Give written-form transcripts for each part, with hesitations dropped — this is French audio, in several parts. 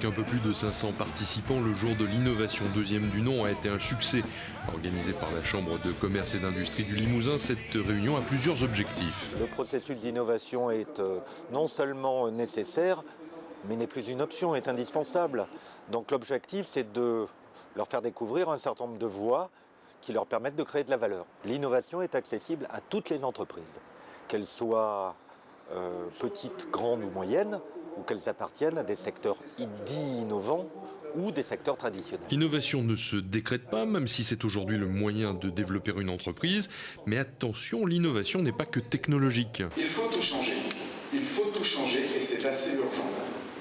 Avec un peu plus de 500 participants, le jour de l'innovation, deuxième du nom, a été un succès. Organisé par la Chambre de commerce et d'industrie du Limousin, cette réunion a plusieurs objectifs. Le processus d'innovation est non seulement nécessaire, mais n'est plus une option, est indispensable. Donc l'objectif, c'est de leur faire découvrir un certain nombre de voies qui leur permettent de créer de la valeur. L'innovation est accessible à toutes les entreprises, qu'elles soient petites, grandes ou moyennes, ou qu'elles appartiennent à des secteurs dits innovants ou des secteurs traditionnels. L'innovation ne se décrète pas, même si c'est aujourd'hui le moyen de développer une entreprise. Mais attention, l'innovation n'est pas que technologique. Il faut tout changer. Il faut tout changer et c'est assez urgent.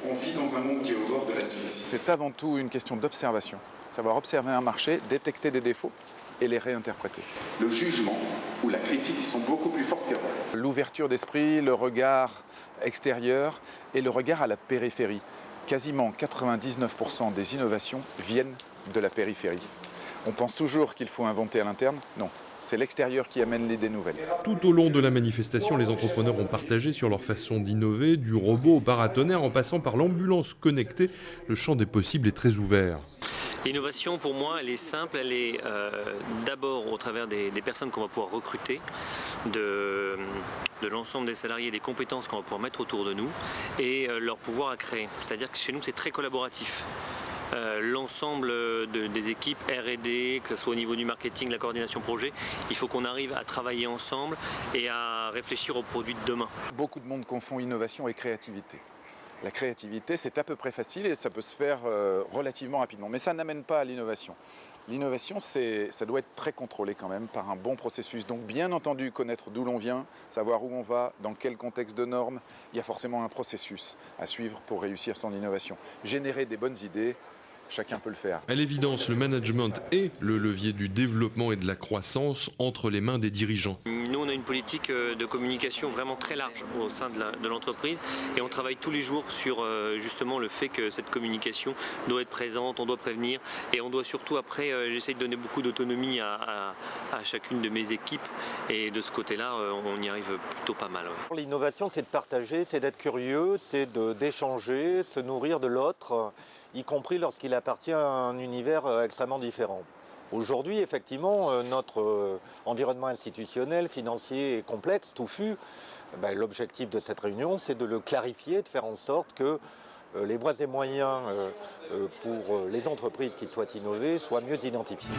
On vit dans un monde qui est au bord de l'asphyxie. C'est avant tout une question d'observation. Savoir observer un marché, détecter des défauts et les réinterpréter. Le jugement ou la critique sont beaucoup plus forts qu'avant. L'ouverture d'esprit, le regard extérieur et le regard à la périphérie. Quasiment 99% des innovations viennent de la périphérie. On pense toujours qu'il faut inventer à l'interne. Non, c'est l'extérieur qui amène l'idée nouvelle. Tout au long de la manifestation, les entrepreneurs ont partagé sur leur façon d'innover, du robot au paratonnerre en passant par l'ambulance connectée. Le champ des possibles est très ouvert. L'innovation, pour moi, elle est simple. Elle est d'abord au travers des personnes qu'on va pouvoir recruter, de l'ensemble des salariés, des compétences qu'on va pouvoir mettre autour de nous et leur pouvoir à créer. C'est-à-dire que chez nous, c'est très collaboratif. L'ensemble des équipes R&D, que ce soit au niveau du marketing, la coordination projet, il faut qu'on arrive à travailler ensemble et à réfléchir aux produits de demain. Beaucoup de monde confond innovation et créativité. La créativité, c'est à peu près facile et ça peut se faire relativement rapidement. Mais ça n'amène pas à l'innovation. L'innovation, ça doit être très contrôlé quand même par un bon processus. Donc bien entendu, connaître d'où l'on vient, savoir où on va, dans quel contexte de normes. Il y a forcément un processus à suivre pour réussir son innovation. Générer des bonnes idées, chacun peut le faire. À l'évidence, le management est le levier du développement et de la croissance entre les mains des dirigeants. Nous, on a une politique de communication vraiment très large au sein de l'entreprise et on travaille tous les jours sur justement le fait que cette communication doit être présente, on doit prévenir et on doit surtout après, j'essaye de donner beaucoup d'autonomie à chacune de mes équipes et de ce côté-là, on y arrive plutôt pas mal. Ouais. L'innovation, c'est de partager, c'est d'être curieux, c'est d'échanger, se nourrir de l'autre, y compris lorsqu'il appartient à un univers extrêmement différent. Aujourd'hui, effectivement, notre environnement institutionnel, financier est complexe, touffu. L'objectif de cette réunion, c'est de le clarifier, de faire en sorte que les voies et moyens pour les entreprises qui souhaitent innover soient mieux identifiés.